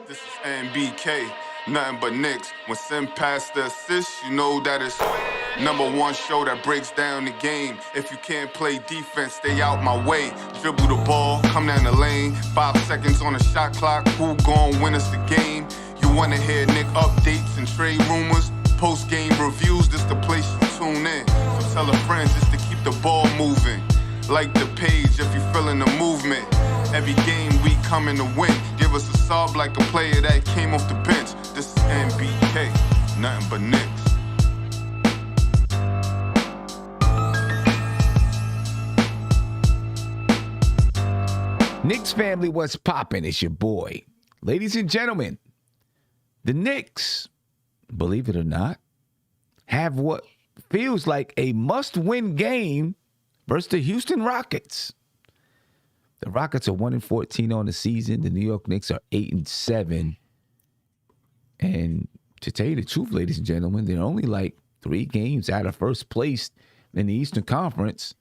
This is NBK, nothing but Knicks. When Sim passed the assist, you know that it's #1 show that breaks down the game. If you can't play defense, stay out my way. Dribble the ball, come down the lane. 5 seconds on the shot clock, who gon' win us the game? You wanna hear Nick updates and trade rumors? Post-game reviews, this the place you tune in. So tell a friend just to keep the ball moving. Like the page if you feeling the movement. Every game we coming to win. Give us a sub like a player that came off the bench. This is NBK, nothing but Knicks. Knicks family, what's poppin'? It's your boy. Ladies and gentlemen, the Knicks, believe it or not, have what feels like a must-win game versus the Houston Rockets. The Rockets are 1-14 on the season. The New York Knicks are 8-7. And to tell you the truth, ladies and gentlemen, they're only like 3 games out of first place in the Eastern Conference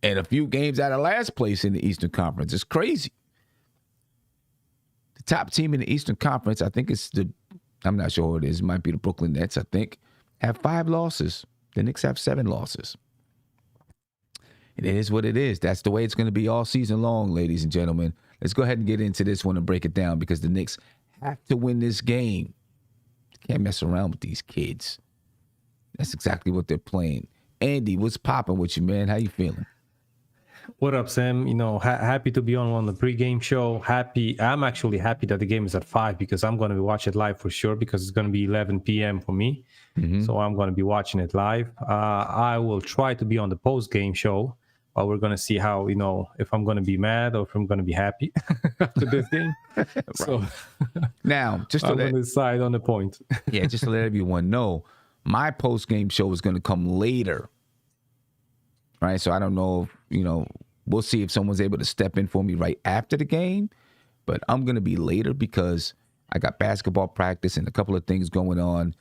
and a few games out of last place in the Eastern Conference. It's crazy. The top team in the Eastern Conference, I think it's I'm not sure who it is. It might be the Brooklyn Nets, I think, have 5 losses. The Knicks have 7 losses. It is what it is. That's the way it's going to be all season long, ladies and gentlemen. Let's go ahead and get into this one and break it down because the Knicks have to win this game. Can't mess around with these kids. That's exactly what they're playing. Andy, what's popping with you, man? How you feeling? What up, Sam? You know, happy to be on the pregame show. I'm actually happy that the game is at 5 because I'm going to watch it live for sure because it's going to be 11 p.m. for me. Mm-hmm. So I'm going to be watching it live. I will try to be on the post-game show, but we're going to see how, if I'm going to be mad or if I'm going to be happy after this game. Right. So now, just to I'm going to decide on the point. Yeah, just to let everyone know, my post-game show is going to come later. Right, so I don't know if, we'll see if someone's able to step in for me right after the game, but I'm going to be later because I got basketball practice and a couple of things going on,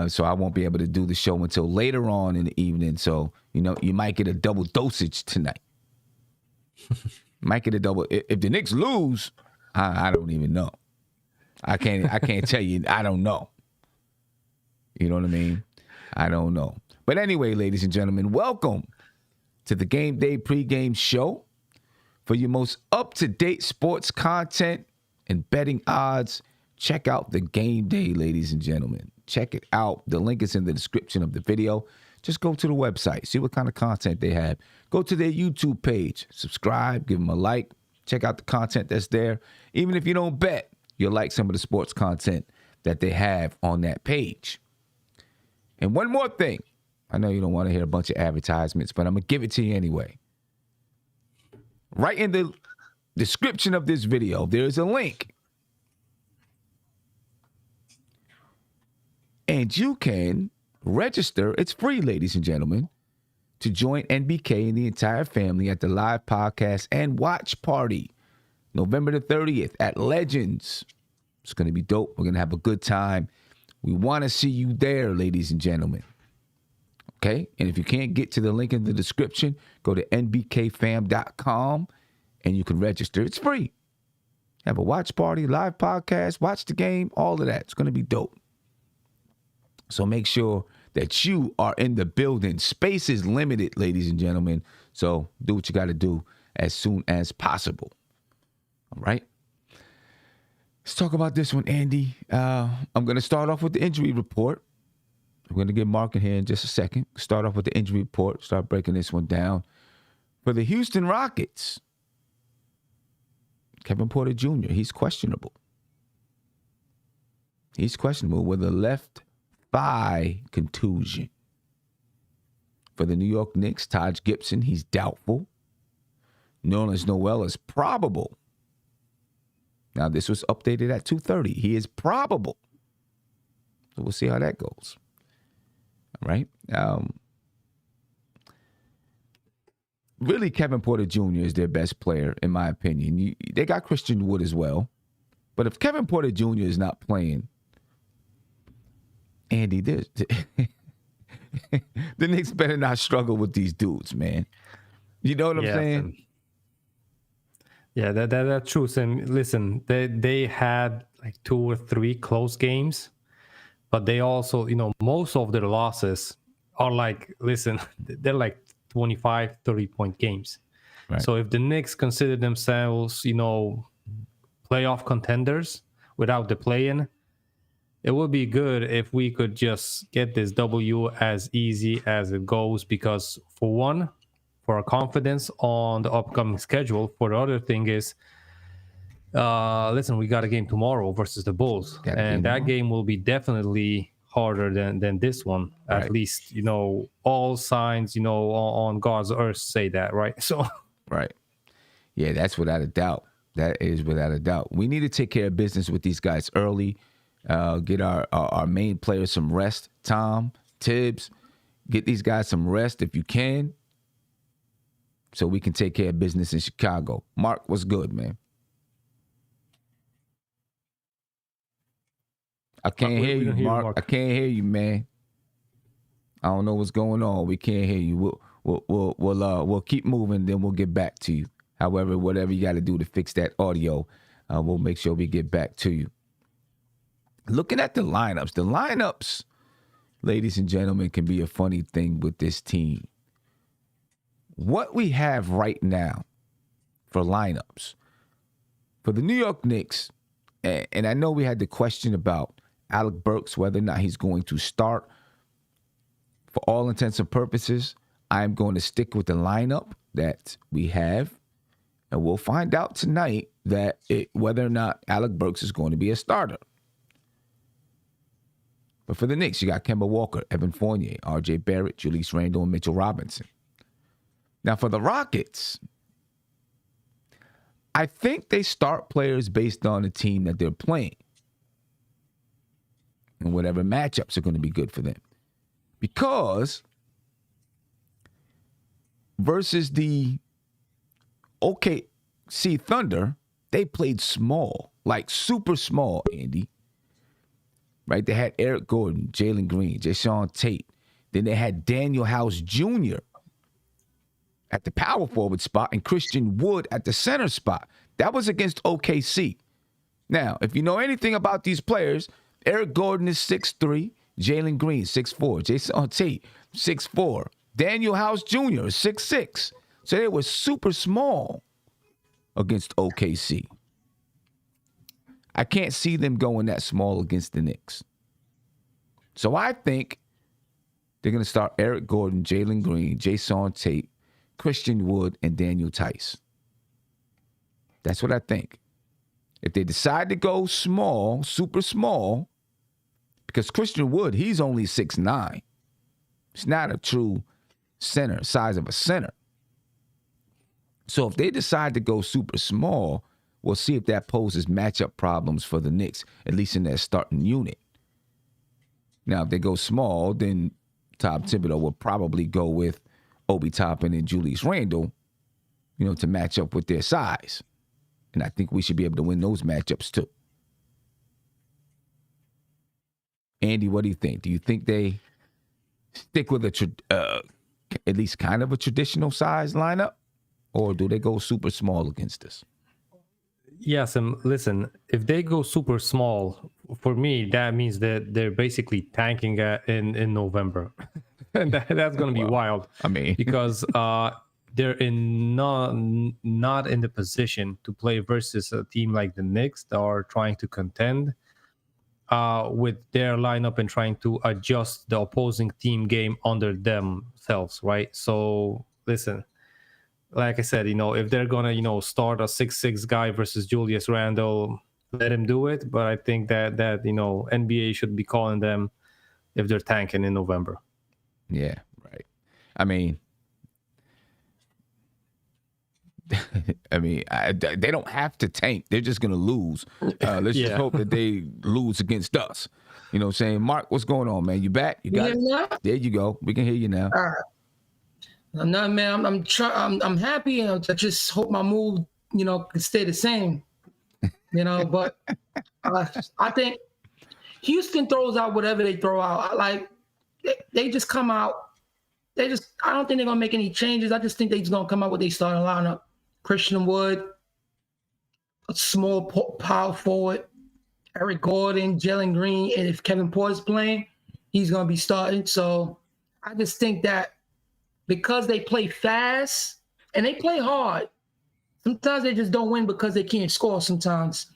so I won't be able to do the show until later on in the evening. So, you might get a double dosage tonight. Might get a double. If the Knicks lose, I don't even know. I can't tell you. I don't know. You know what I mean? I don't know. But anyway, ladies and gentlemen, welcome to the Game Day pregame show. For your most up-to-date sports content and betting odds, check out the Game Day, ladies and gentlemen. Check it out. The link is in the description of the video. Just go to the website, see what kind of content they have. Go to their YouTube page, subscribe, give them a like, check out the content that's there. Even if you don't bet, you'll like some of the sports content that they have on that page. And one more thing. I know you don't want to hear a bunch of advertisements, but I'm going to give it to you anyway. Right in the description of this video, there is a link. And you can register. It's free, ladies and gentlemen, to join NBK and the entire family at the live podcast and watch party November the 30th at Legends. It's going to be dope. We're going to have a good time. We want to see you there, ladies and gentlemen. Okay, and if you can't get to the link in the description, go to nbkfam.com and you can register. It's free. Have a watch party, live podcast, watch the game, all of that. It's going to be dope. So make sure that you are in the building. Space is limited, ladies and gentlemen. So do what you got to do as soon as possible. All right. Let's talk about this one, Andy. I'm going to start off with the injury report. We're going to get Mark in here in just a second. Start off with the injury report. Start breaking this one down. For the Houston Rockets, Kevin Porter Jr., he's questionable. He's questionable with a left thigh contusion. For the New York Knicks, Taj Gibson, he's doubtful. Nerlens Noel is probable. Now, this was updated at 2:30. He is probable. So we'll see how that goes. All right. Really, Kevin Porter Jr. is their best player, in my opinion. They got Christian Wood as well. But if Kevin Porter Jr. is not playing, Andy, the Knicks better not struggle with these dudes, man. You know what I'm saying? Yeah, that's true, Sam. Listen, they had like 2 or 3 close games, but they also, most of their losses are like, listen, they're like 25, 30-point games. Right. So if the Knicks consider themselves, playoff contenders without the play-in, it would be good if we could just get this W as easy as it goes, because for one, for our confidence on the upcoming schedule. For the other thing is, listen, we got a game tomorrow versus the Bulls, and that game will be definitely harder than this one. Right. At least, all signs, on God's earth say that, right? So, right. Yeah, that's without a doubt. That is without a doubt. We need to take care of business with these guys early. Get our main players some rest. Tom, Tibbs, get these guys some rest if you can, so we can take care of business in Chicago. Mark, what's good, man? I can't hear you, Mark. I can't hear you, man. I don't know what's going on. We can't hear you. We'll keep moving, then we'll get back to you. However, whatever you got to do to fix that audio, we'll make sure we get back to you. Looking at the lineups, ladies and gentlemen, can be a funny thing with this team. What we have right now for lineups for the New York Knicks, and I know we had the question about Alec Burks, whether or not he's going to start. For all intents and purposes, I'm going to stick with the lineup that we have, and we'll find out tonight whether or not Alec Burks is going to be a starter. But for the Knicks, you got Kemba Walker, Evan Fournier, R.J. Barrett, Julius Randle, and Mitchell Robinson. Now, for the Rockets, I think they start players based on the team that they're playing and whatever matchups are going to be good for them. Because versus the OKC Thunder, they played small, like super small, Andy. Right? They had Eric Gordon, Jalen Green, Jason Tate. Then they had Daniel House Jr. at the power forward spot and Christian Wood at the center spot. That was against OKC. Now, if you know anything about these players, Eric Gordon is 6'3", Jalen Green 6'4", Jason Tate 6'4", Daniel House Jr. is 6'6". So they were super small against OKC. I can't see them going that small against the Knicks. So I think they're going to start Eric Gordon, Jalen Green, Jason Tate, Christian Wood, and Daniel Tice. That's what I think. If they decide to go small, super small, because Christian Wood, he's only 6'9". He's not a true center, size of a center. So if they decide to go super small, we'll see if that poses matchup problems for the Knicks, at least in their starting unit. Now, if they go small, then Tom Thibodeau will probably go with Obi Toppin and Julius Randle, to match up with their size. And I think we should be able to win those matchups too. Andy, what do you think? Do you think they stick with at least kind of a traditional size lineup? Or do they go super small against us? Yes, and listen, if they go super small, for me, that means that they're basically tanking in November. And that's going to be wild. I mean, because they're not in the position to play versus a team like the Knicks that are trying to contend with their lineup and trying to adjust the opposing team game under themselves, right? So, listen. Like I said, if they're going to, start a 6'6" guy versus Julius Randle, let him do it. But I think that NBA should be calling them if they're tanking in November. Yeah, right. I mean, they don't have to tank. They're just going to lose. Let's just hope that they lose against us. You know what I'm saying? Mark, what's going on, man? You back? You got it? There you go. We can hear you now. All right. No, man, I'm happy. I just hope my mood, can stay the same. But I think Houston throws out whatever they throw out. They just come out. I don't think they're gonna make any changes. I just think they're just gonna come out with their starting lineup: Christian Wood, a small power forward, Eric Gordon, Jalen Green, and if Kevin Porter's playing, he's going to be starting. So I just think that because they play fast and they play hard, sometimes they just don't win because they can't score sometimes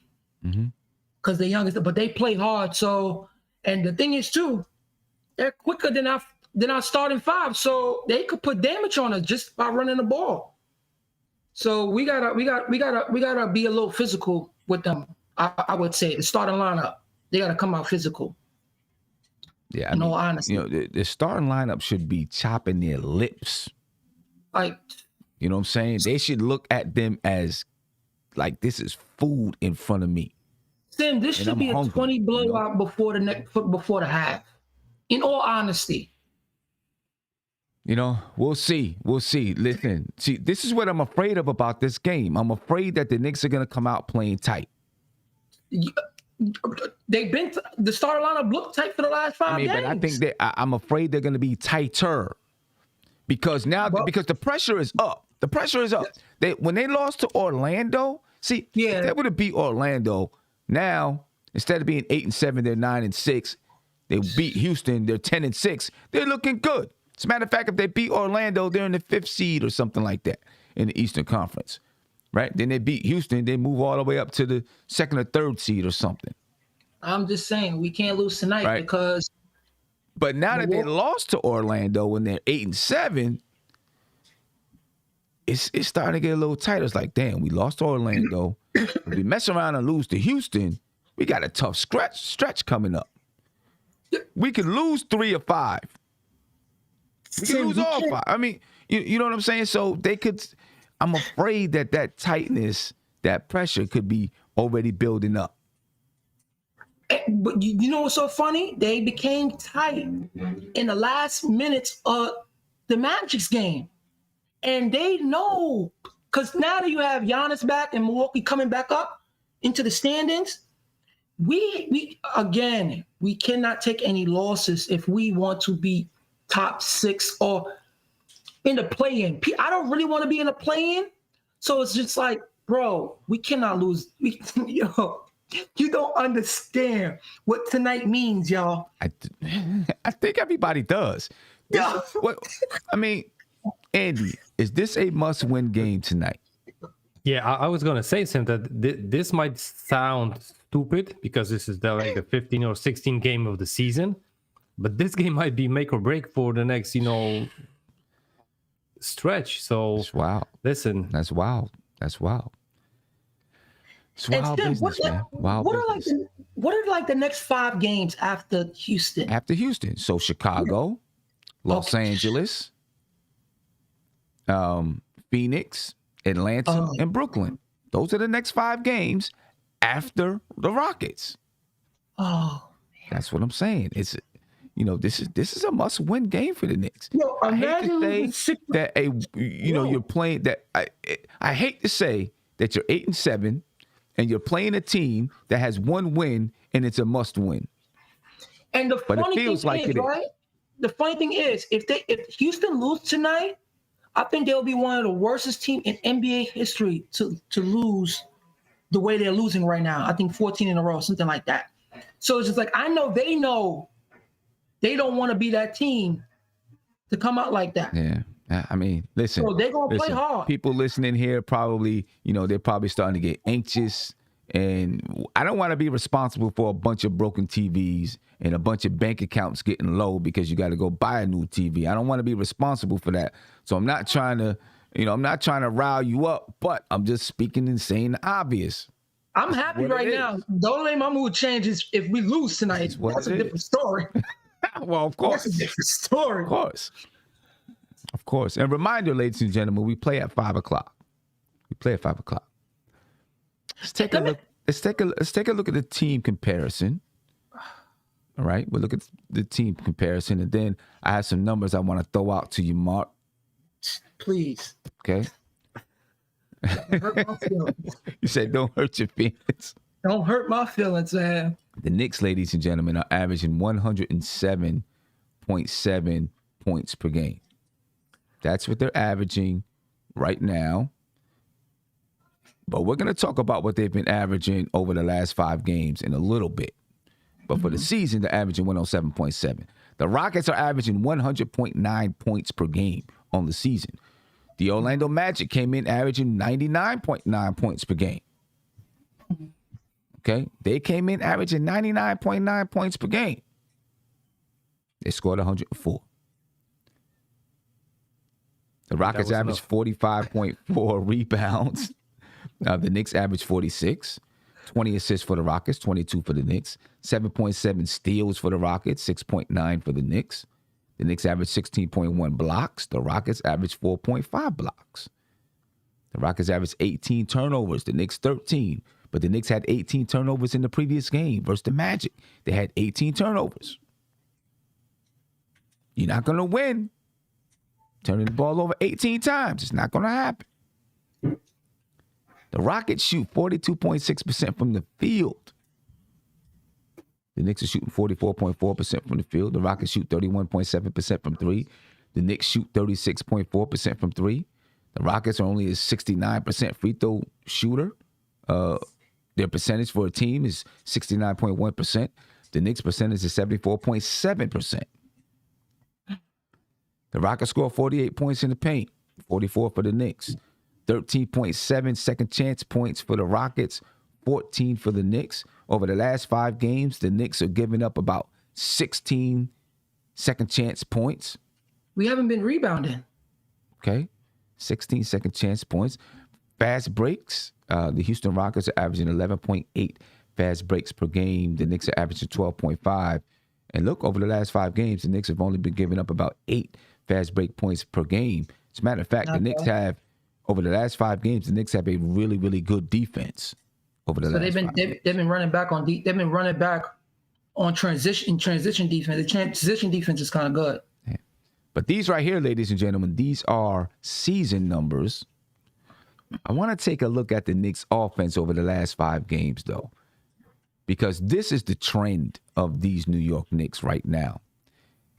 because they're youngest, but they play hard. So, and the thing is too, they're quicker than our starting five. So they could put damage on us just by running the ball. So we gotta be a little physical with them. I would say the starting lineup, they gotta come out physical. Yeah, in all honesty, the starting lineup should be chopping their lips. Like, you know what I'm saying? They should look at them as like this is food in front of me. Sam, this should be a 20 blowout before the half. In all honesty. We'll see. Listen, see, this is what I'm afraid of about this game. I'm afraid that the Knicks are going to come out playing tight. The starter lineup looked tight for the last 5 games. But I think I'm afraid they're going to be tighter because because the pressure is up. The pressure is up. When they lost to Orlando, if they would have beat Orlando, now instead of being 8-7, they're 9-6. They beat Houston, they're 10-6. They're looking good. As a matter of fact, if they beat Orlando, they're in the 5th seed or something like that in the Eastern Conference, right? Then they beat Houston, they move all the way up to the 2nd or 3rd seed or something. I'm just saying we can't lose tonight because. But now that they lost to Orlando when they're 8-7, it's starting to get a little tighter. It's like, damn, we lost to Orlando. If we mess around and lose to Houston, we got a tough stretch coming up. We could lose 3 or 5. We can lose all 5. I mean, you know what I'm saying? So they could. I'm afraid that tightness, that pressure could be already building up. But you know what's so funny? They became tight in the last minutes of the Magic's game. And they know, because now that you have Giannis back and Milwaukee coming back up into the standings, we cannot take any losses if we want to be top 6 or in the play-in. I don't really want to be in the play-in. So it's just like, bro, we cannot lose. You don't understand what tonight means, y'all. I think everybody does. Yeah. Andy, is this a must-win game tonight? Yeah, I was going to say, Sam, that this might sound stupid because this is the 15 or 16 game of the season, but this game might be make or break for the next, stretch. So that's wild. Listen, that's wild. It's wild business, man. Wild business. What are the next 5 games after Houston? So Chicago, Los Angeles, Phoenix, Atlanta, and Brooklyn. Those are the next 5 games after the Rockets. Oh, man. That's what I'm saying. It's this is a must-win game for the Knicks. I hate to say that you're playing that. I hate to say that you're 8-7 and you're playing a team that has 1 win and it's a must-win. And the funny thing is, right? The funny thing is, if Houston lose tonight, I think they'll be one of the worstest teams in NBA history to lose the way they're losing right now. I think 14 in a row, something like that. So it's just like, I know they don't want to be that team to come out like that. Yeah. I mean, listen. So they're going to play hard. People listening here probably, they're probably starting to get anxious. And I don't want to be responsible for a bunch of broken TVs and a bunch of bank accounts getting low because you got to go buy a new TV. I don't want to be responsible for that. So I'm not trying to, rile you up, but I'm just speaking and saying the obvious. I'm happy right now. The only way my mood changes if we lose tonight. That's a different story. Well, of course. That's a different story. Of course. And reminder, ladies and gentlemen, we play at 5:00. Let's take a look. Let's take a look at the team comparison. All right, we'll look at the team comparison, and then I have some numbers I want to throw out to you, Mark. Please. Okay. Hurt my feelings. You said don't hurt your feelings. Don't hurt my feelings, man. The Knicks, ladies and gentlemen, are averaging 107.7 points per game. That's what they're averaging right now. But we're going to talk about what they've been averaging over the last 5 games in a little bit. But for the season, they're averaging 107.7. The Rockets are averaging 100.9 points per game on the season. The Orlando Magic came in averaging 99.9 points per game. Okay? They came in averaging 99.9 points per game. They scored 104. The Rockets averaged 45.4 rebounds. The Knicks averaged 46. 20 assists for the Rockets, 22 for the Knicks. 7.7 steals for the Rockets, 6.9 for the Knicks. The Knicks averaged 16.1 blocks. The Rockets averaged 4.5 blocks. The Rockets averaged 18 turnovers. The Knicks 13. But the Knicks had 18 turnovers in the previous game versus the Magic. They had 18 turnovers. You're not going to win turning the ball over 18 times. It's not going to happen. The Rockets shoot 42.6% from the field. The Knicks are shooting 44.4% from the field. The Rockets shoot 31.7% from 3. The Knicks shoot 36.4% from 3. The Rockets are only a 69% free throw shooter. Their percentage for a team is 69.1%. The Knicks' percentage is 74.7%. The Rockets score 48 points in the paint, 44 for the Knicks. 13.7 second chance points for the Rockets, 14 for the Knicks. Over the last 5 games, the Knicks are giving up about 16 second chance points. We haven't been rebounding. Okay. 16 second chance points. Fast breaks. The Houston Rockets are averaging 11.8 fast breaks per game. The Knicks are averaging 12.5. And look, over the last 5 games, the Knicks have only been giving up about 8 fast break points per game. As a matter of fact, the Knicks have, over the last 5 games, the Knicks have a really, really good defense. Over the last they've been running back on they've been running back on transition defense. The transition defense is kind of good. Yeah. But these right here, ladies and gentlemen, these are season numbers. I want to take a look at the Knicks offense over the last 5 games, though, because this is the trend of these New York Knicks right now.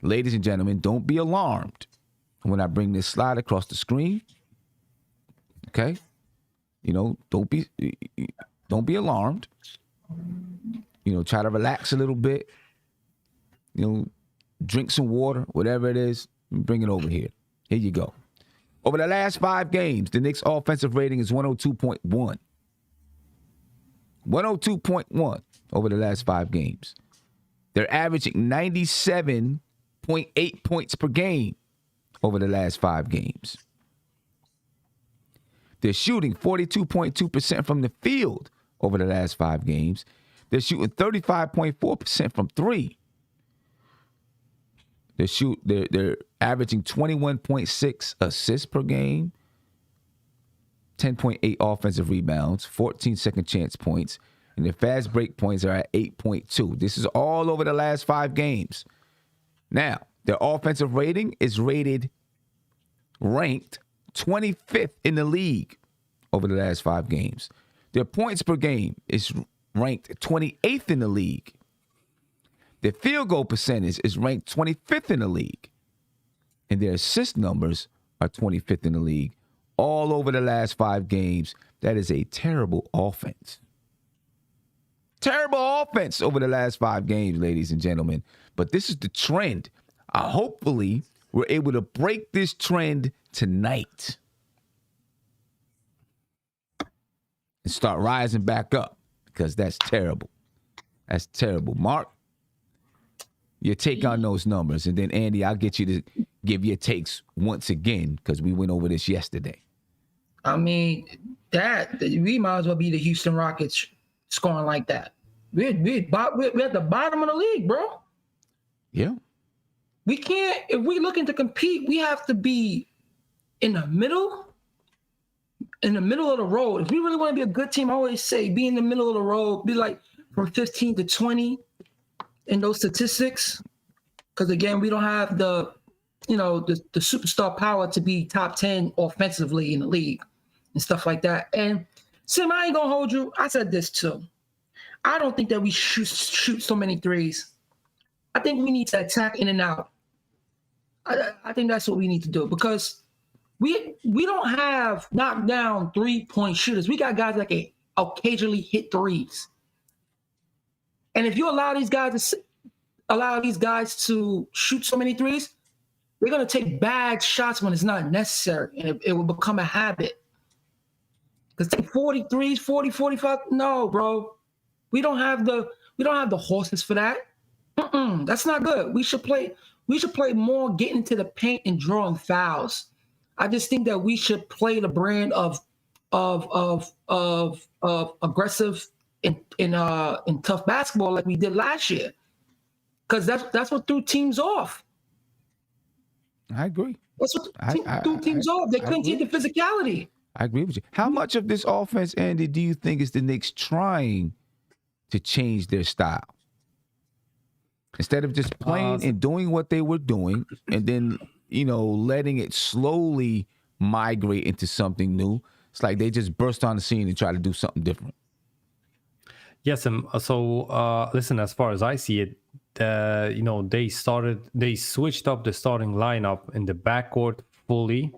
Ladies and gentlemen, don't be alarmed when I bring this slide across the screen. Okay? You know, don't be alarmed. You know, try to relax a little bit. You know, drink some water, whatever it is, bring it over here. Here you go. Over the last 5 games, the Knicks' offensive rating is 102.1. 102.1 over the last 5 games. They're averaging 97.8 points per game over the last 5 games. They're shooting 42.2% from the field over the last 5 games. They're shooting 35.4% from 3. They're averaging 21.6 assists per game, 10.8 offensive rebounds, 14 second chance points, and their fast break points are at 8.2. This is all over the last 5 games. Now, their offensive rating is ranked 25th in the league over the last 5 games. Their points per game is ranked 28th in the league. Their field goal percentage is ranked 25th in the league. And their assist numbers are 25th in the league. All over the last 5 games. That is a terrible offense. Terrible offense over the last 5 games, ladies and gentlemen. But this is the trend. Hopefully, we're able to break this trend tonight and start rising back up, because that's terrible. That's terrible. Mark, your take on those numbers. And then, Andy, I'll get you to give your takes once again, because we went over this yesterday. I mean, we might as well be the Houston Rockets scoring like that. We're at the bottom of the league, bro. Yeah. We can't, if we're looking to compete, we have to be in the middle of the road. If we really want to be a good team, I always say be in the middle of the road, be like from 15 to 20 in those statistics. Because again, we don't have the superstar power to be top 10 offensively in the league and stuff like that. And Sim, I ain't gonna hold you. I said this too. I don't think that we shoot so many threes. I think we need to attack in and out. I think that's what we need to do, because we don't have knockdown 3-point shooters. We got guys that can occasionally hit threes. And if you allow these guys to shoot so many threes, they're going to take bad shots when it's not necessary, and it will become a habit. Because take 40 threes, 40, 45, no, bro. We don't have the horses for that. That's not good. We should play more getting into the paint and drawing fouls. I just think that we should play the brand of aggressive in tough basketball like we did last year. Because that's what threw teams off. I agree. That's what threw teams off. They couldn't take the physicality. I agree with you. How much of this offense, Andy, do you think is the Knicks trying to change their style? Instead of just playing and doing what they were doing and then, letting it slowly migrate into something new, it's like they just burst on the scene and try to do something different. Yes, so listen, as far as I see it, they switched up the starting lineup in the backcourt fully.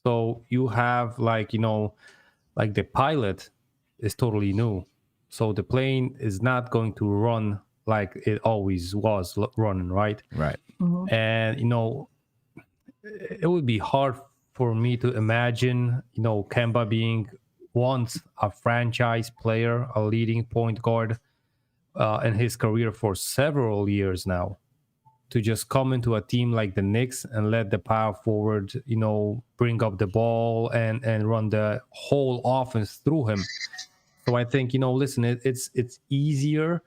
So you have like the pilot is totally new. So the plane is not going to run like it always was running, right? Right. Mm-hmm. And, it would be hard for me to imagine, Kemba being once a franchise player, a leading point guard in his career for several years now, to just come into a team like the Knicks and let the power forward, bring up the ball and run the whole offense through him. So I think, listen, it's easier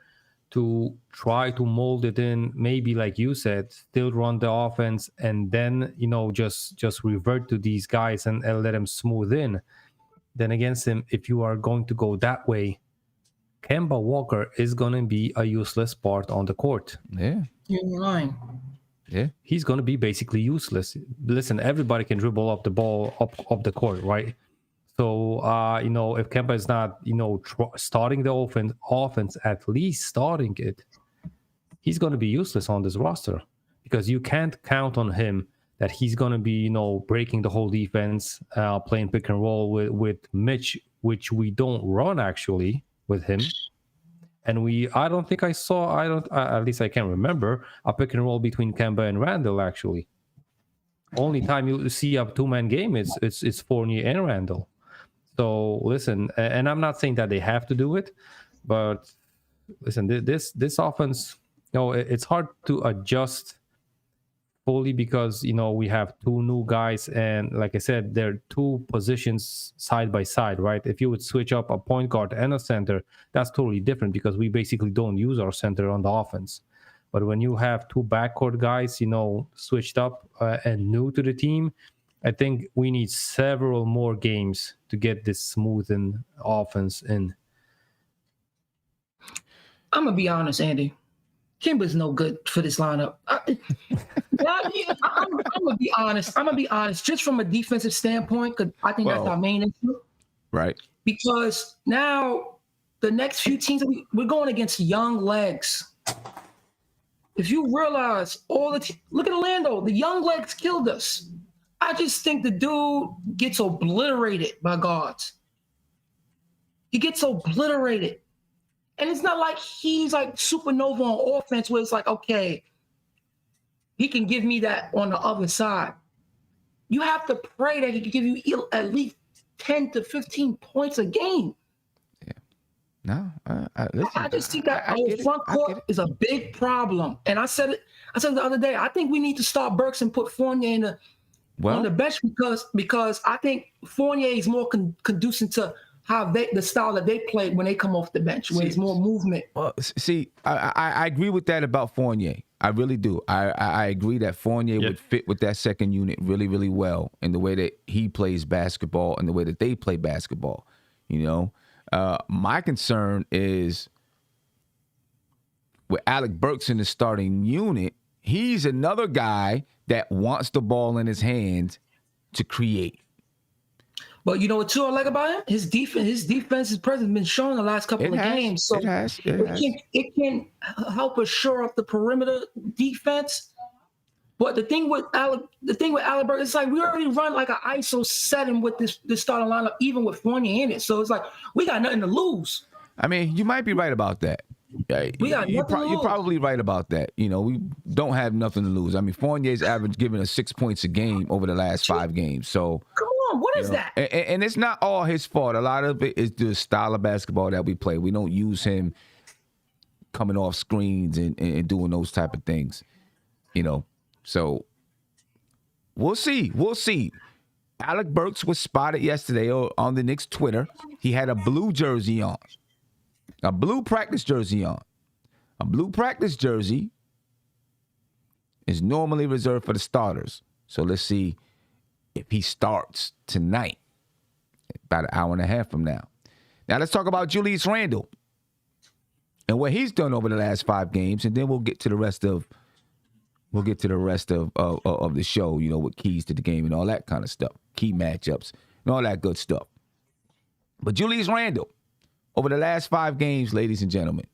to try to mold it in, maybe like you said, still run the offense and then, just revert to these guys and let them smooth in. Then against him, if you are going to go that way, Kemba Walker is going to be a useless part on the court. Yeah. You're lying. Yeah. He's going to be basically useless. Listen, everybody can dribble up the ball up the court, right? So, if Kemba is not, starting the offense, at least starting it, he's going to be useless on this roster because you can't count on him that he's going to be, breaking the whole defense, playing pick and roll with Mitch, which we don't run actually with him. And at least I can't remember a pick and roll between Kemba and Randle actually. Only time you see a two-man game it's Fournier and Randle. So listen, and I'm not saying that they have to do it, but listen, this offense, it's hard to adjust fully because we have two new guys, and like I said, they're two positions side by side, right? If you would switch up a point guard and a center, that's totally different because we basically don't use our center on the offense. But when you have two backcourt guys, switched up and new to the team, I think we need several more games to get this smoothened offense in. I'm going to be honest, Andy. Kemba's no good for this lineup. I'm going to be honest. I'm going to be honest. Just from a defensive standpoint, because I think that's our main issue. Right. Because now the next few teams, we're going against young legs. If you realize look at Orlando. The young legs killed us. I just think the dude gets obliterated by guards. He gets obliterated. And it's not like he's like supernova on offense where it's like, okay, he can give me that on the other side. You have to pray that he can give you at least 10 to 15 points a game. Yeah. No, listen, I just think that our front court is a big problem. And I said it the other day. I think we need to start Burks and put Fournier on the bench because I think Fournier is more conducive to how the style that they play when they come off the bench, where it's more movement. Well, see, I agree with that about Fournier. I really do. I agree that Fournier would fit with that second unit really, really well in the way that he plays basketball and the way that they play basketball. My concern is with Alec Burks in the starting unit, he's another guy that wants the ball in his hands to create. But you know what, too, I like about him? His defense has been shown the last couple of games. So it can help us shore up the perimeter defense. But the thing with Alec Burks, it's like we already run like an ISO setting with this starting lineup, even with Fournier in it. So it's like we got nothing to lose. I mean, you might be right about that. We got nothing to lose. You're probably right about that. You know, we don't have nothing to lose. I mean, Fournier's average giving us 6 points a game over the last 5 games. So come on, what is that? And it's not all his fault. A lot of it is the style of basketball that we play. We don't use him coming off screens and doing those type of things. You know, so we'll see. We'll see. Alec Burks was spotted yesterday on the Knicks Twitter. He had a blue jersey on. A blue practice jersey on. A blue practice jersey is normally reserved for the starters. So let's see if he starts tonight, about an hour and a half from now. Now let's talk about Julius Randle and what he's done over the last 5 games, and then we'll get to the rest of the show. You know, with keys to the game and all that kind of stuff, key matchups and all that good stuff. But Julius Randle, over the last 5 games, ladies and gentlemen,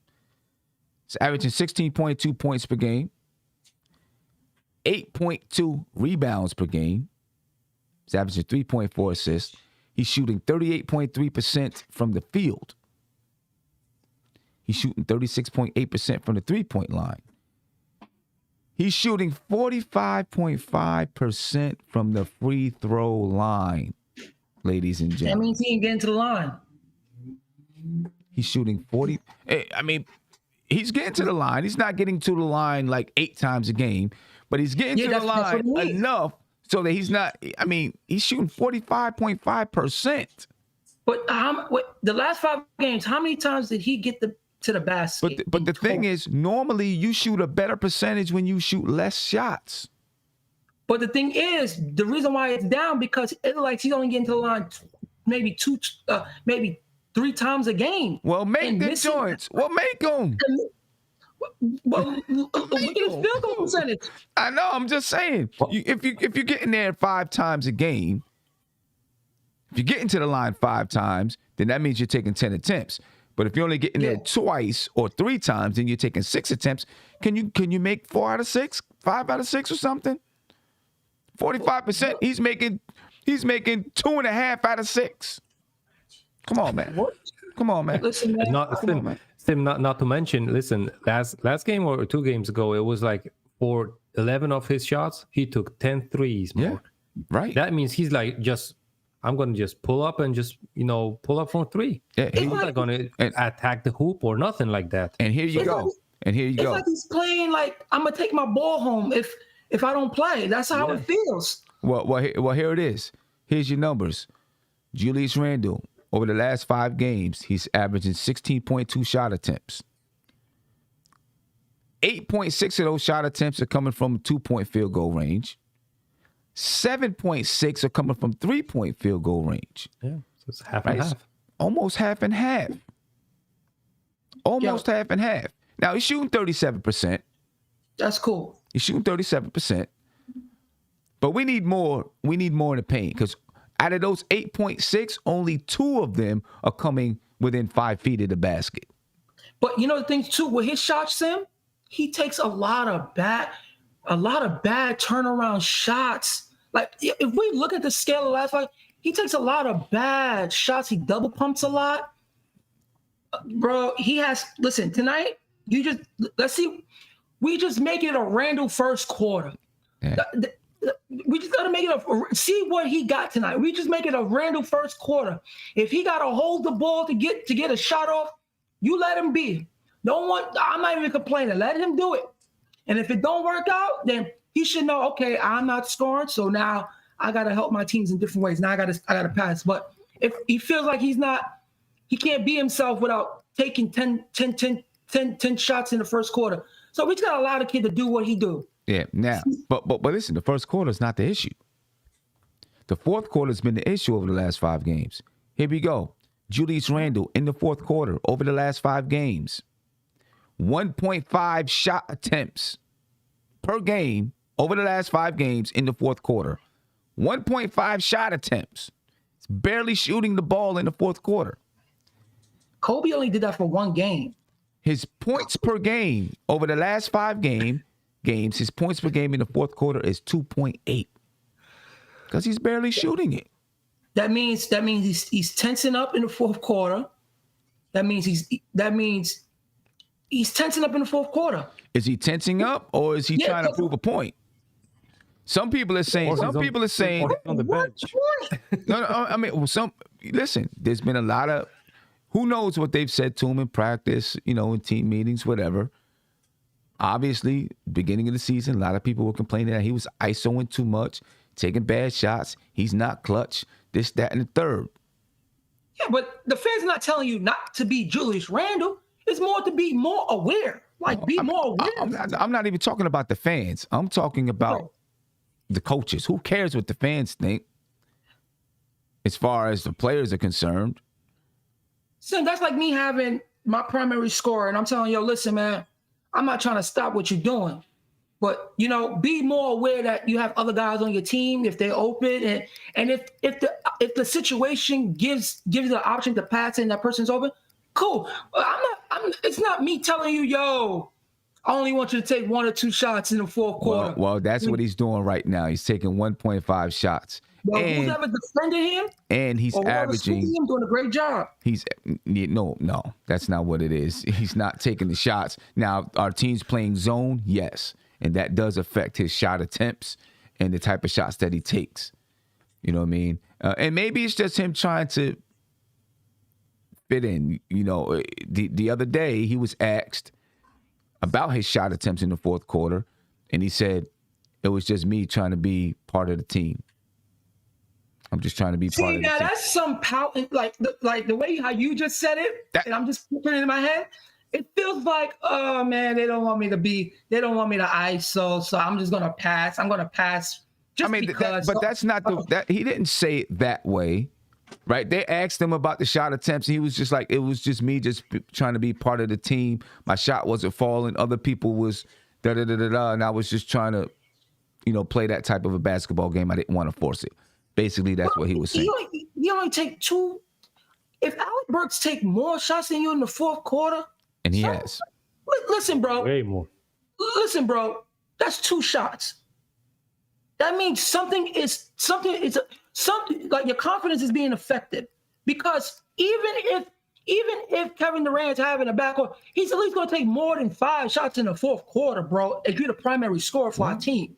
it's averaging 16.2 points per game, 8.2 rebounds per game. He's averaging 3.4 assists. He's shooting 38.3% from the field. He's shooting 36.8% from the three-point line. He's shooting 45.5% from the free throw line, ladies and gentlemen. That means he can get into the line. He's shooting 40. I mean, he's getting to the line. He's not getting to the line like 8 times a game, but he's getting to the line enough so that he's not. I mean, he's shooting 45.5%. But the last 5 games, how many times did he get to the basket? But the thing is, normally you shoot a better percentage when you shoot less shots. But the thing is, the reason why it's down because it looks like he's only getting to the line maybe 3 times a game. Well, make the joints. Well, make them. Well, look at his field goal percentage. I know. I'm just saying. If you're getting there 5 times a game, if you're getting to the line 5 times, then that means you're taking 10 attempts. But if you're only getting there twice or 3 times, then you're taking 6 attempts. Can you make 4 out of 6, 5 out of 6, or something? 45%. He's making 2.5 out of 6. Come on, man. What? Come on, man. Listen, man. Not to mention, listen, last game or 2 games ago, it was like for 11 of his shots, he took 10 threes. Yeah, right. That means he's like I'm going to just pull up and just, pull up from 3. Yeah, he's not going to attack the hoop or nothing like that. And here you go. It's like he's playing like I'm going to take my ball home if I don't play. That's how it feels. Well, here it is. Here's your numbers. Julius Randle, over the last 5 games, he's averaging 16.2 shot attempts. 8.6 of those shot attempts are coming from 2-point field goal range. 7.6 are coming from 3-point field goal range. Yeah, so it's half and half. Almost half and half. Half and half. Now, he's shooting 37%. That's cool. He's shooting 37%. But we need more. We need more in the paint because out of those 8.6, only 2 of them are coming within 5 feet of the basket. But you know the thing too, with his shots, Sam, he takes a lot of bad turnaround shots. Like if we look at the scale of last fight, he takes a lot of bad shots. He double pumps a lot. Bro, listen, tonight, let's see. We just make it a Randle first quarter. Yeah. We just got to make it see what he got tonight. We just make it a Randle first quarter. If he got to hold the ball to get a shot off, you let him be. I'm not even complaining. Let him do it. And if it don't work out, then he should know, okay, I'm not scoring, so now I got to help my teams in different ways. Now I got to pass. But if he feels like he can't be himself without taking 10 shots in the first quarter. So we just got to allow the kid to do what he do. Yeah, now, but listen, the first quarter is not the issue. The fourth quarter has been the issue over the last 5 games. Here we go. Julius Randle in the fourth quarter over the last 5 games. 1.5 shot attempts per game over the last 5 games in the fourth quarter. 1.5 shot attempts. It's barely shooting the ball in the fourth quarter. Kobe only did that for 1 game. His points per game over the last 5 games, games, his points per game in the fourth quarter is 2.8 because he's barely shooting it. That means he's tensing up in the fourth quarter. That means he's tensing up in the fourth quarter. Is he tensing up or is he trying to prove a point? Some people are saying. Or on the bench. No, I mean, listen. There's been a lot of. Who knows what they've said to him in practice? In team meetings, whatever. Obviously, beginning of the season, a lot of people were complaining that he was ISOing too much, taking bad shots. He's not clutch. This, that, and the third. Yeah, but the fans are not telling you not to be Julius Randle. It's more to be more aware. More aware. I'm not even talking about the fans. I'm talking about the coaches. Who cares what the fans think as far as the players are concerned? So that's like me having my primary scorer, and I'm telling you, listen, man, I'm not trying to stop what you're doing. But, be more aware that you have other guys on your team if they're open. And if the situation gives you the option to pass and that person's open, cool. It's not me telling you, yo, I only want you to take 1 or 2 shots in the fourth quarter. Well, that's what he's doing right now. He's taking 1.5 shots. Well, who's ever defended him? And he's averaging. Him doing a great job. No, that's not what it is. He's not taking the shots. Now, our team's playing zone, yes. And that does affect his shot attempts and the type of shots that he takes. You know what I mean? And maybe it's just him trying to fit in. The other day he was asked about his shot attempts in the fourth quarter, and he said, it was just me trying to be part of the team. I'm just trying to be part of the team. That's some power. Like the way how you just said it, and I'm just putting it in my head. It feels like, oh man, they don't want me to ISO, so I'm just gonna pass. I'm gonna pass just because. But that's not that he didn't say it that way, right? They asked him about the shot attempts, and he was just like, it was just me, just trying to be part of the team. My shot wasn't falling. Other people was and I was just trying to, play that type of a basketball game. I didn't want to force it. Basically, that's what he was saying. You only take 2. If Alec Burks take more shots than you in the fourth quarter. And he has. Listen, bro. Way more. Listen, bro. That's 2 shots. That means something like your confidence is being affected. Because even if Kevin Durant's having a backcourt, he's at least going to take more than 5 shots in the fourth quarter, bro, if you're the primary scorer for our team.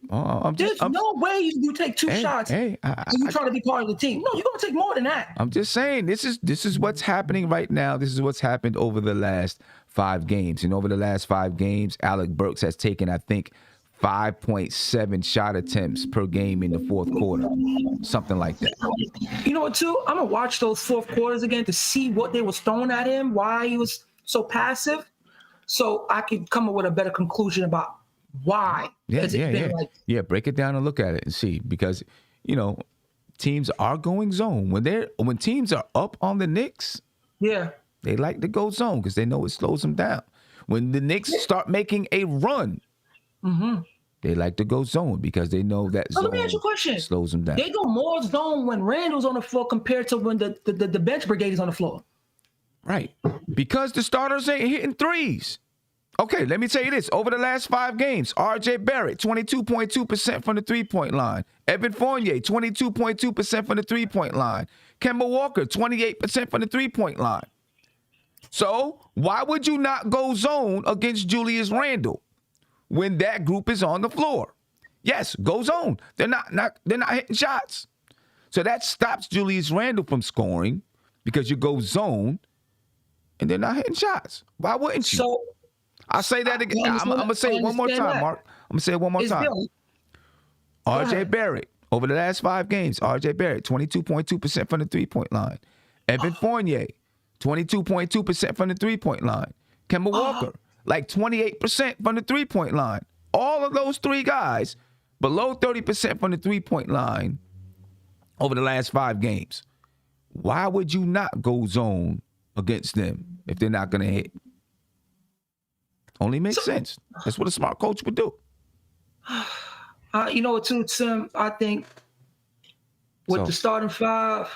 There's no way you take 2 shots and you try to be part of the team. No, you're going to take more than that. I'm just saying, this is what's happening right now. This is what's happened over the last 5 games. And over the last 5 games, Alec Burks has taken, I think, 5.7 shot attempts per game in the fourth quarter. Something like that. You know what, too? I'm going to watch those fourth quarters again to see what they was throwing at him, why he was so passive, so I could come up with a better conclusion about why. Yeah, break it down and look at it and see. Because, teams are going zone. When teams are up on the Knicks, they like to go zone because they know it slows them down. When the Knicks start making a run, they like to go zone because they know that zone let me ask you a question. Slows them down. They go more zone when Randle's on the floor compared to when the bench brigade is on the floor. Right. Because the starters ain't hitting threes. Okay, let me tell you this. Over the last 5 games, R.J. Barrett, 22.2% from the three-point line. Evan Fournier, 22.2% from the three-point line. Kemba Walker, 28% from the three-point line. So why would you not go zone against Julius Randle when that group is on the floor? Yes, go zone. They're not hitting shots. So that stops Julius Randle from scoring because you go zone and they're not hitting shots. Why wouldn't you? So I'll say that again. I'm going to say it one more time, Mark. I'm going to say it one more time. R.J. Barrett, over the last 5 games, R.J. Barrett, 22.2% from the three-point line. Evan Fournier, 22.2% from the three-point line. Kemba Walker, like 28% from the three-point line. All of those 3 guys below 30% from the three-point line over the last 5 games. Why would you not go zone against them if they're not going to hit? Only makes sense. That's what a smart coach would do. You know what, too, Tim? I think with the starting 5,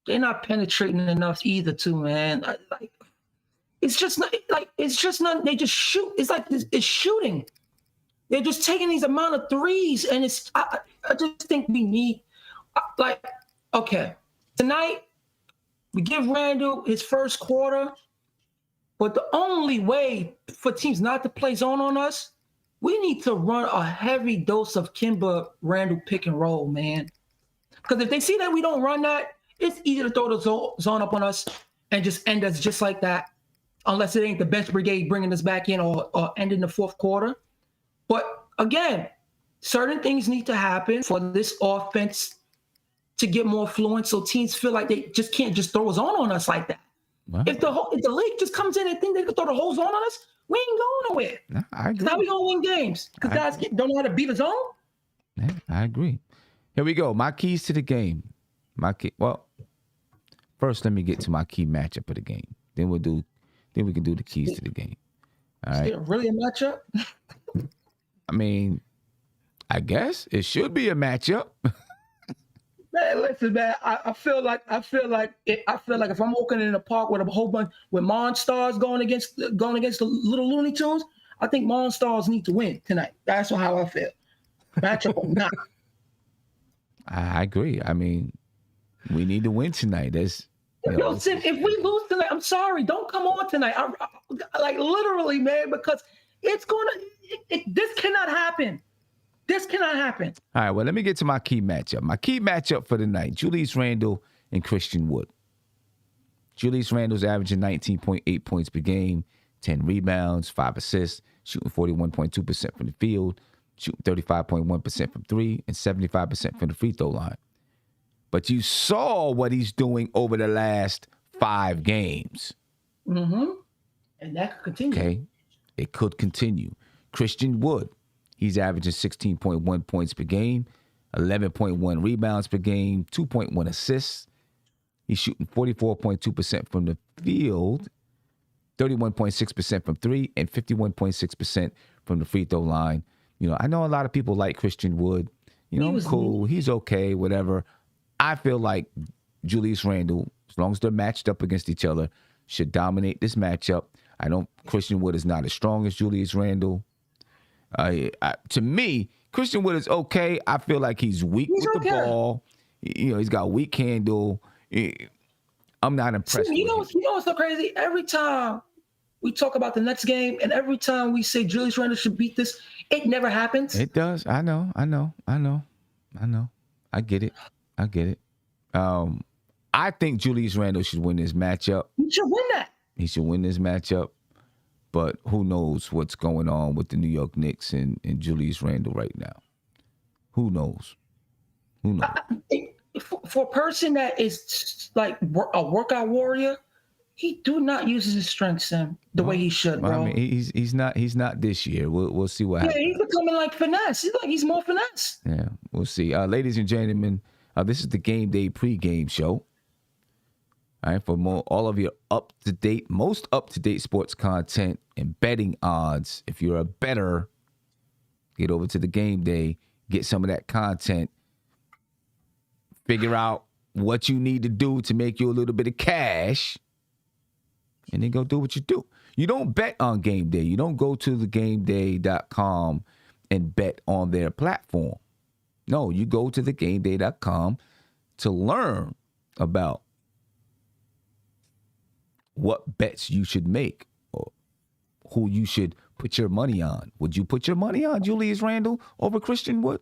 they're not penetrating enough either, too, man. It's just not. They just shoot. It's like it's shooting. They're just taking these amount of threes, and I just think we need okay, tonight we give Randle his first quarter, but the only way for teams not to play zone on us, we need to run a heavy dose of Kimba Randle pick and roll, man. Because if they see that we don't run that, it's easy to throw the zone up on us and just end us just like that, unless it ain't the bench brigade bringing us back in or ending the fourth quarter. But again, certain things need to happen for this offense to get more fluent, so teams feel like they just can't just throw a zone on us like that. Wow. If the league just comes in and think they can throw the whole zone on us, we ain't going nowhere. No, I agree. How we gonna win games? Because guys don't know how to beat a zone. Yeah, I agree. Here we go. My keys to the game. Well, first let me get to my key matchup of the game. Then we can do the keys to the game. All right. Is it really a matchup? I mean, I guess it should be a matchup. Man, listen, man. I feel like if I'm walking in a park with a whole bunch with Monstars going against the little Looney Tunes, I think Monstars need to win tonight. That's how I feel. Matchup or not. I agree. I mean, we need to win tonight. If we lose tonight, I'm sorry. Don't come on tonight. Like literally, man, because this cannot happen. This cannot happen. All right, well, let me get to my key matchup. My key matchup for the night, Julius Randle and Christian Wood. Julius Randle's averaging 19.8 points per game, 10 rebounds, 5 assists, shooting 41.2% from the field, shooting 35.1% from three, and 75% from the free throw line. But you saw what he's doing over the last 5 games. Mm-hmm. And that could continue. Okay, it could continue. Christian Wood. He's averaging 16.1 points per game, 11.1 rebounds per game, 2.1 assists. He's shooting 44.2% from the field, 31.6% from three, and 51.6% from the free throw line. You know, I know a lot of people like Christian Wood. You know, cool. He's okay, whatever. I feel like Julius Randle, as long as they're matched up against each other, should dominate this matchup. Christian Wood is not as strong as Julius Randle. To me, Christian Wood is okay. I feel like he's weak with the ball. You know, he's got weak handle. I'm not impressed. You know what's so crazy? Every time we talk about the next game, and every time we say Julius Randle should beat this, it never happens. It does. I know. I get it. I think Julius Randle should win this matchup. He should win that. He should win this matchup. But who knows what's going on with the New York Knicks and Julius Randle right now? Who knows? For a person that is like a workout warrior, he do not use his strength, Sam, the way he should, bro. I mean, he's not this year. We'll see what happens. Yeah, he's becoming like finesse. He's more finesse. Yeah, we'll see. Ladies and gentlemen, this is the Game Day pregame show. All right, for all of your most up-to-date sports content and betting odds. If you're a bettor, get over to the Game Day, get some of that content, figure out what you need to do to make you a little bit of cash, and then go do what you do. You don't bet on Game Day. You don't go to the GameDay.com and bet on their platform. No, you go to the GameDay.com to learn about what bets you should make or who you should put your money on. Would you put your money on Julius Randle over Christian Wood?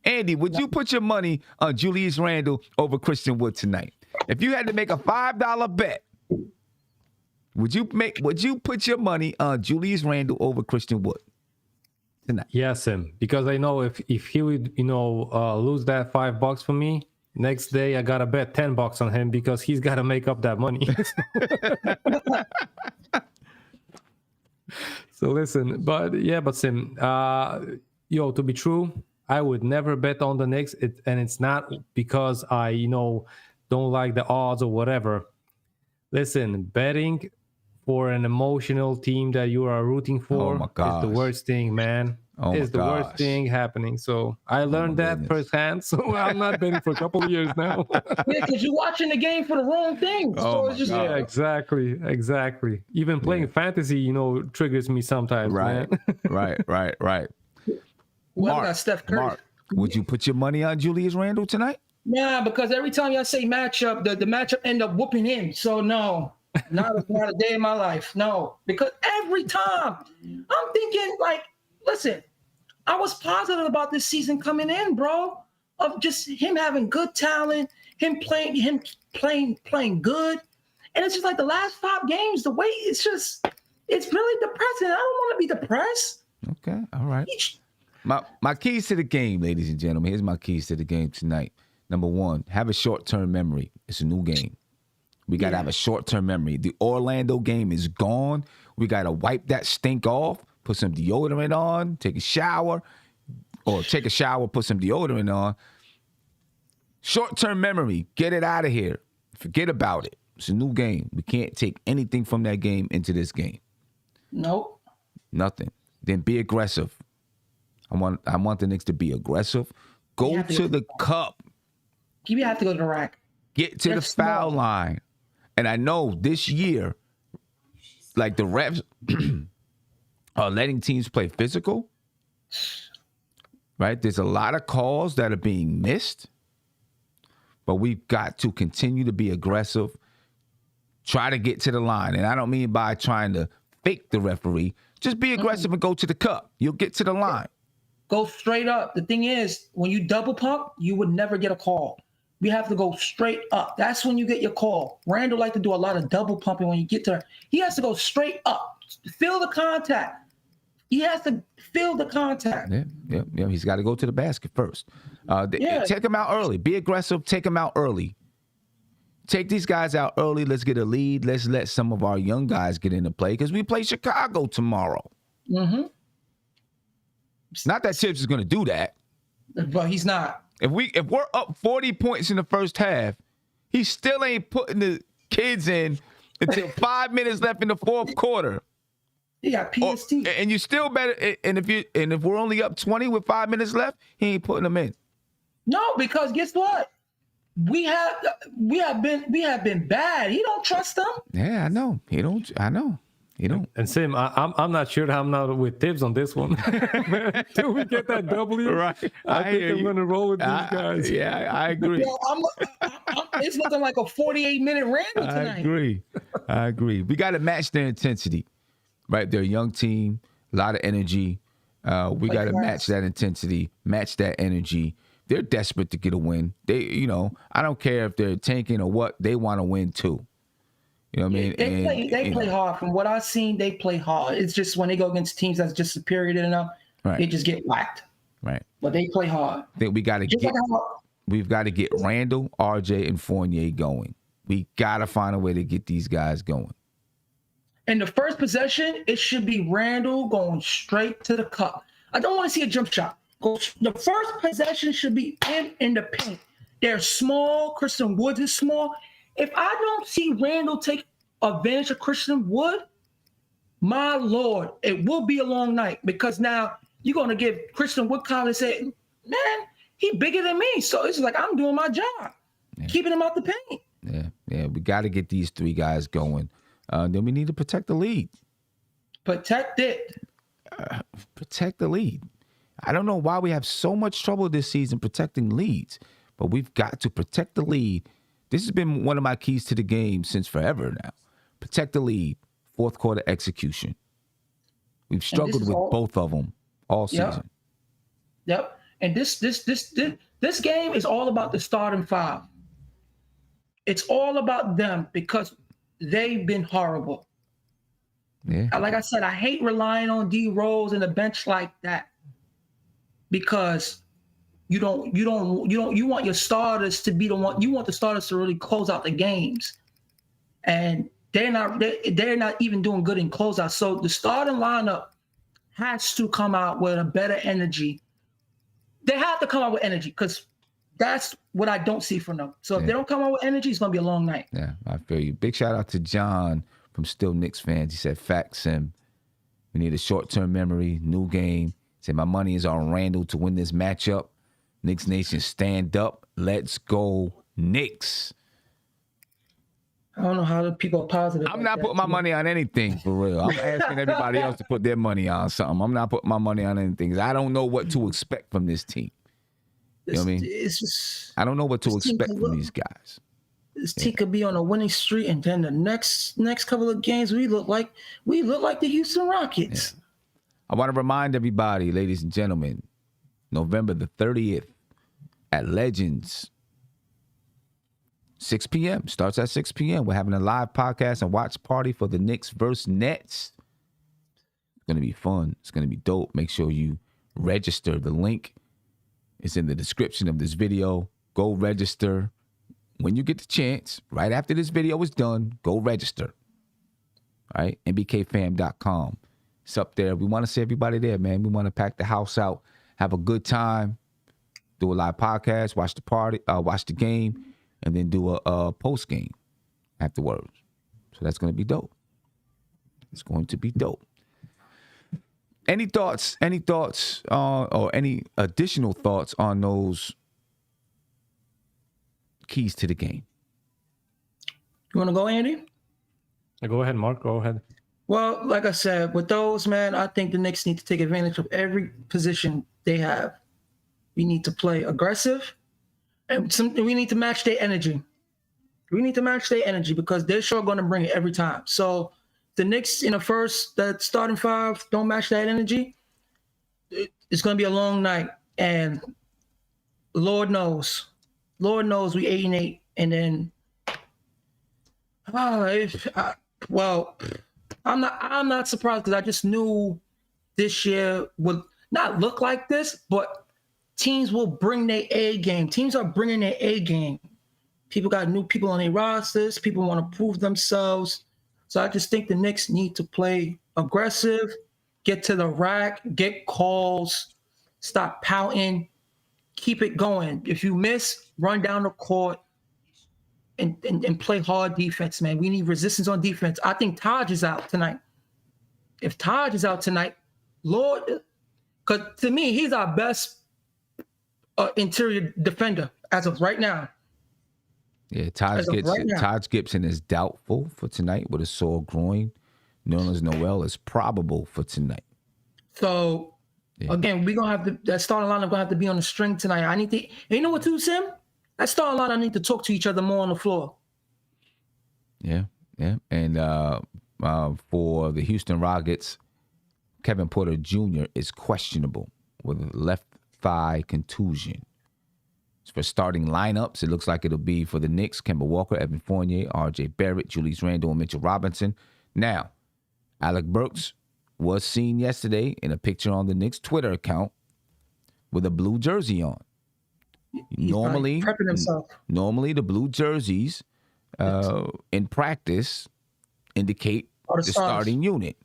Andy, would you put your money on Julius Randle over Christian Wood tonight? If you had to make a $5 bet, would you put your money on Julius Randle over Christian Wood tonight? Yes, because I know if he would, lose that $5 for me, next day I gotta bet $10 on him because he's gotta make up that money. So listen, but Sim, to be true, I would never bet on the Knicks, and it's not because I don't like the odds or whatever. Listen, betting for an emotional team that you are rooting for is the worst thing, man. It's the worst thing happening. So I learned that firsthand. So I'm not betting for a couple of years now. Yeah, because you're watching the game for the wrong thing. So it's just yeah, exactly. Even playing fantasy, triggers me sometimes. Right, man. right. Whoever got Steph Curry. Mark, would you put your money on Julius Randle tonight? Nah, because every time y'all say matchup, the matchup end up whooping him. So no, not a day in my life. No, because every time I'm thinking like, listen, I was positive about this season coming in, bro, of just him having good talent, him playing good. And it's just like the last 5 games, the way it's really depressing. I don't want to be depressed. Okay, all right. My keys to the game, ladies and gentlemen. Here's my keys to the game tonight. Number 1, have a short-term memory. It's a new game. We got to have a short-term memory. The Orlando game is gone. We got to wipe that stink off, put some deodorant on, take a shower, put some deodorant on. Short-term memory. Get it out of here. Forget about it. It's a new game. We can't take anything from that game into this game. Nope. Nothing. Then be aggressive. I want the Knicks to be aggressive. Go to the cup. You have to go to the rack. Get to the foul line. And I know this year, like the refs are letting teams play physical. Right? There's a lot of calls that are being missed. But we've got to continue to be aggressive. Try to get to the line. And I don't mean by trying to fake the referee. Just be aggressive and go to the cup. You'll get to the line. Go straight up. The thing is, when you double pump, you would never get a call. We have to go straight up. That's when you get your call. Randle like to do a lot of double pumping when you get to her. He has to go straight up. Feel the contact. He has to feel the contact. Yeah. He's got to go to the basket first. Take him out early. Be aggressive. Take him out early. Take these guys out early. Let's get a lead. Let's let some of our young guys get into play because we play Chicago tomorrow. Mm-hmm. Not that Tibbs is going to do that. But he's not. If we're up 40 points in the first half, he still ain't putting the kids in until 5 minutes left in the fourth quarter. He got PST. And you still better. And if we're only up 20 with 5 minutes left, he ain't putting them in. No, because guess what? We have been bad. He don't trust them. Yeah, I know. He don't. I know. You know, and Sim, I'm not sure I'm not with Tibbs on this one. Till we get that W, right? I think I'm gonna roll with these guys. Yeah, I agree. It's looking like a 48-minute Randle tonight. I agree. We got to match their intensity, right? They're a young team, a lot of energy. We got to match that intensity, match that energy. They're desperate to get a win. I don't care if they're tanking or what. They want to win too. You know what I mean? They play hard. From what I've seen, they play hard. It's just when they go against teams that's just superior enough, they just get whacked. Right. But they play hard. I think we've got to get Randle, RJ, and Fournier going. We got to find a way to get these guys going. In the first possession, it should be Randle going straight to the cup. I don't want to see a jump shot. The first possession should be in the paint. They're small. Christian Woods is small. If I don't see Randle take advantage of Christian Wood, my Lord, it will be a long night because now you're going to give Christian Wood confidence and say, man, he bigger than me. So it's like I'm doing my job, keeping him out the paint. Yeah. We got to get these 3 guys going. Then we need to protect the lead. Protect it. Protect the lead. I don't know why we have so much trouble this season protecting leads, but we've got to protect the lead. This has been one of my keys to the game since forever now. Protect the lead, fourth quarter execution. We've struggled with both of them all season. Yep. And this game is all about the starting 5. It's all about them because they've been horrible. Yeah. Like I said, I hate relying on D Rose and the bench like that because you want your starters to be the one. You want the starters to really close out the games, and they're not even doing good in closeout. So the starting lineup has to come out with a better energy. They have to come out with energy because that's what I don't see from them. So if they don't come out with energy, it's gonna be a long night. Yeah, I feel you. Big shout out to John from Still Knicks Fans. He said, "Facts, Sim. We need a short-term memory, new game." He said, "My money is on Randle to win this matchup. Knicks Nation, stand up. Let's go, Knicks." I don't know how the people are positive. I'm like not that. putting my money on anything for real. I'm asking everybody else to put their money on something. I'm not putting my money on anything. I don't know what to expect from this team. You know what I mean? It's just I don't know what to this team expect could from look- these guys. This team could be on a winning streak, and then the next couple of games we look like the Houston Rockets. I want to remind everybody, ladies and gentlemen, November the 30th at Legends, 6 p.m. Starts at 6 p.m. We're having a live podcast and watch party for the Knicks versus Nets. It's going to be fun. It's going to be dope. Make sure you register. The link is in the description of this video. Go register. When you get the chance, right after this video is done, go register. All right? NBKfam.com. It's up there. We want to see everybody there, man. We want to pack the house out, have a good time, do a live podcast, watch the game, and then do a post game afterwards. So that's going to be dope. It's going to be dope. Any thoughts or any additional thoughts on those keys to the game? You want to go, Andy? Go ahead, Mark. Go ahead. Well, like I said, with those, man, I think the Knicks need to take advantage of every position they have. We need to play aggressive, and we need to match their energy. We need to match their energy because they're sure going to bring it every time. So the Knicks in the first, that starting five, don't match that energy, it's going to be a long night. And Lord knows we 8-8, and then I'm not surprised because I just knew this year would not look like this, but teams will bring their A game. Teams are bringing their A game. People got new people on their rosters. People want to prove themselves. So I just think the Knicks need to play aggressive, get to the rack, get calls, stop pouting, keep it going. If you miss, run down the court and play hard defense, man. We need resistance on defense. I think Taj is out tonight. If Taj is out tonight, Lord, because to me, he's our best interior defender as of right now. Yeah, Taj Gibson is doubtful for tonight with a sore groin. Nerlens Noel is probable for tonight. So, again, we're going to have to, that starting lineup going to have to be on the string tonight. I need to, and you know what too, Sim? That starting lineup need to talk to each other more on the floor. Yeah. And for the Houston Rockets, Kevin Porter Jr. is questionable with a left thigh contusion. For starting lineups, it looks like it'll be for the Knicks, Kemba Walker, Evan Fournier, R.J. Barrett, Julius Randle, and Mitchell Robinson. Now, Alec Burks was seen yesterday in a picture on the Knicks Twitter account with a blue jersey on. He's Normally, prepping himself. Normally, the blue jerseys in practice indicate the starting unit.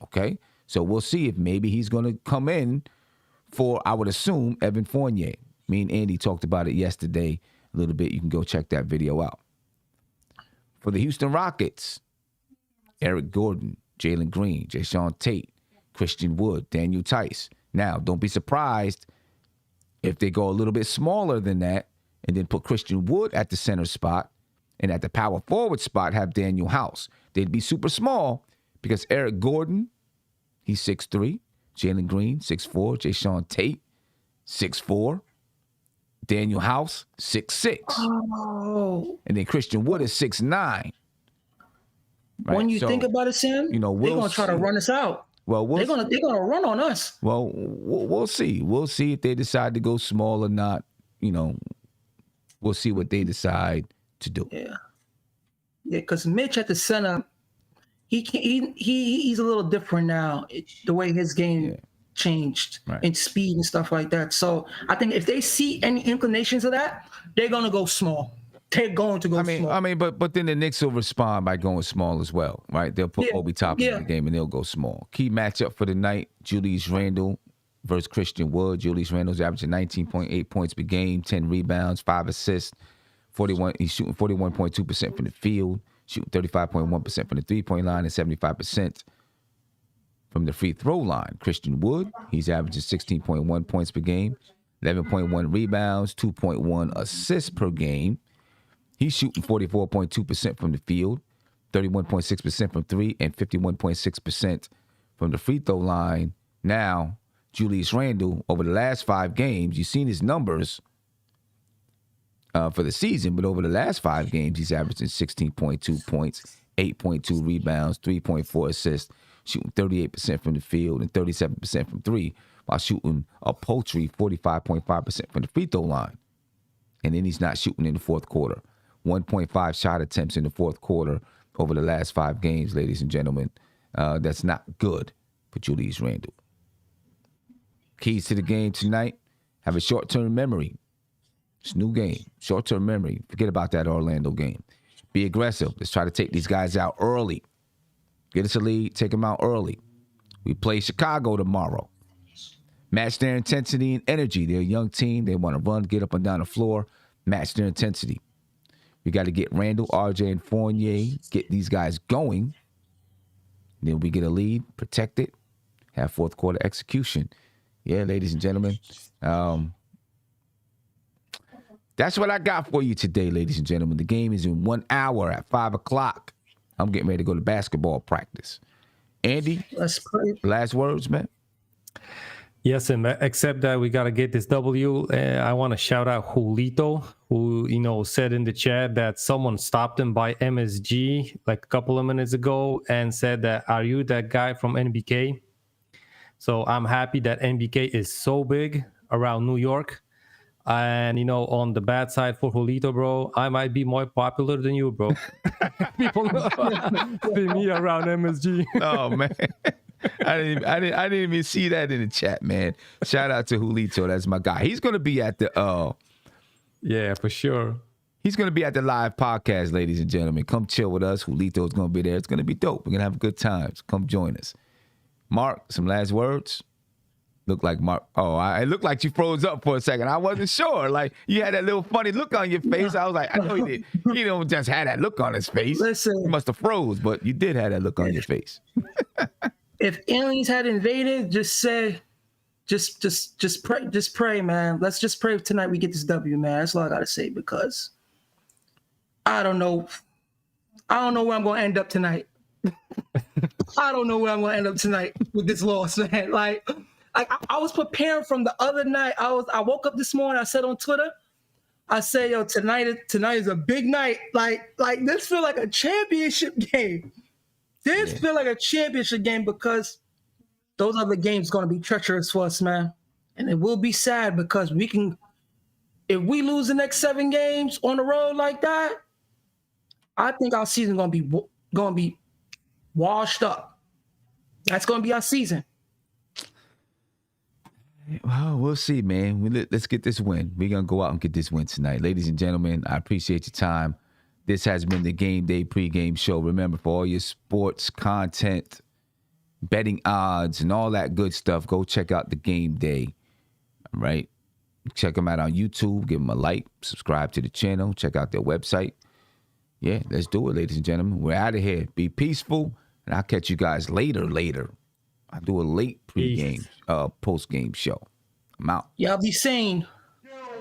Okay, so we'll see if maybe he's going to come in for, I would assume, Evan Fournier. Me and Andy talked about it yesterday a little bit. You can go check that video out. For the Houston Rockets, Eric Gordon, Jalen Green, Jayshawn Tate, Christian Wood, Daniel Tice. Now, don't be surprised if they go a little bit smaller than that and then put Christian Wood at the center spot and at the power forward spot have Daniel House. They'd be super small because Eric Gordon, he's 6'3", Jalen Green, 6'4", Jayshawn Tate, 6'4", Daniel House, 6'6". Oh. And then Christian Wood is 6'9". Right? When you think about it, Sam, they're gonna try to run us out. Well, they're gonna run on us. Well, we'll see. We'll see if they decide to go small or not. We'll see what they decide to do. Yeah. Because Mitch at the center, he's a little different now. The way his game changed in speed and stuff like that. So I think if they see any inclinations of that, they're gonna go small. They're going to go small. But then the Knicks will respond by going small as well, right? They'll put Obi Toppin in the game and they'll go small. Key matchup for the night: Julius Randle versus Christian Wood. Julius Randle's averaging 19.8 points per game, 10 rebounds, 5 assists, 41. He's shooting 41.2% from the field, shooting 35.1% from the 3-point line, and 75% from the free throw line. Christian Wood, he's averaging 16.1 points per game, 11.1 rebounds, 2.1 assists per game. He's shooting 44.2% from the field, 31.6% from three, and 51.6% from the free throw line. Now, Julius Randle, over the last 5 games, you've seen his numbers for the season, but over the last 5 games, he's averaging 16.2 points, 8.2 rebounds, 3.4 assists, shooting 38% from the field and 37% from three, while shooting a paltry 45.5% from the free throw line. And then he's not shooting in the fourth quarter. 1.5 shot attempts in the fourth quarter over the last 5 games, ladies and gentlemen. That's not good for Julius Randle. Keys to the game tonight: have a short-term memory. It's a new game. Short-term memory. Forget about that Orlando game. Be aggressive. Let's try to take these guys out early. Get us a lead. Take them out early. We play Chicago tomorrow. Match their intensity and energy. They're a young team. They want to run, get up and down the floor. Match their intensity. We got to get Randle, RJ, and Fournier, get these guys going. Then we get a lead, protect it, have fourth quarter execution. Yeah, ladies and gentlemen. That's what I got for you today, ladies and gentlemen. The game is in 1 hour at 5 o'clock. I'm getting ready to go to basketball practice. Andy, last words, man? Yes, and except that we got to get this W. I want to shout out Julito, who, said in the chat that someone stopped him by MSG like a couple of minutes ago and said that, are you that guy from NBK? So I'm happy that NBK is so big around New York. And, on the bad side for Julito, bro, I might be more popular than you, bro. People see me around MSG. Oh, man. I didn't even see that in the chat, man. Shout out to Julito. That's my guy. He's gonna be at the yeah, for sure. He's gonna be at the live podcast, ladies and gentlemen. Come chill with us. Julito's gonna be there. It's gonna be dope. We're gonna have a good time. So come join us. Mark, some last words? Look like Mark. Oh, it looked like you froze up for a second. I wasn't sure. Like you had that little funny look on your face. I was like, I know he did. He don't just had that look on his face. Listen, he must have froze, but you did have that look on your face. If aliens had invaded, just say, just pray, man. Let's just pray tonight we get this W, man. That's all I gotta say, because I don't know where I'm gonna end up tonight. I don't know where I'm gonna end up tonight with this loss, man. Like I was preparing from the other night. I woke up this morning. I said on Twitter, I say, yo, tonight is a big night. Like this feel like a championship game. This feel like a championship game, because those other games going to be treacherous for us, man. And it will be sad, because if we lose the next 7 games on the road like that, I think our season going to be washed up. That's going to be our season. Well, we'll see, man. Let's get this win. We're going to go out and get this win tonight. Ladies and gentlemen, I appreciate your time. This has been the Game Day pregame show. Remember, for all your sports content, betting odds, and all that good stuff, go check out the Game Day. All right? Check them out on YouTube. Give them a like. Subscribe to the channel. Check out their website. Yeah, let's do it, ladies and gentlemen. We're out of here. Be peaceful, and I'll catch you guys later. I'll do a late pregame, post-game show. I'm out. Y'all be sane.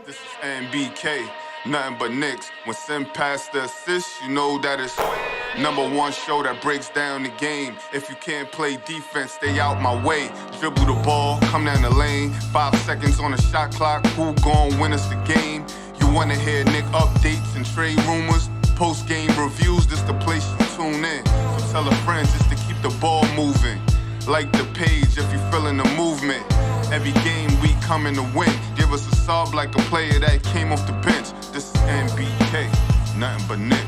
This is NBK. Nothing but Knicks. When Sim passed the assist, you know that it's #1 show that breaks down the game. If you can't play defense, stay out my way. Dribble the ball, come down the lane. 5 seconds on the shot clock. Who gon' win us the game? You wanna hear Nick updates and trade rumors? Post-game reviews, this the place you tune in. So tell a friend just to keep the ball moving. Like the page if you feeling the movement. Every game we coming to win. Give us a sub like a player that came off the bench. This is NBK, nothing but Nick.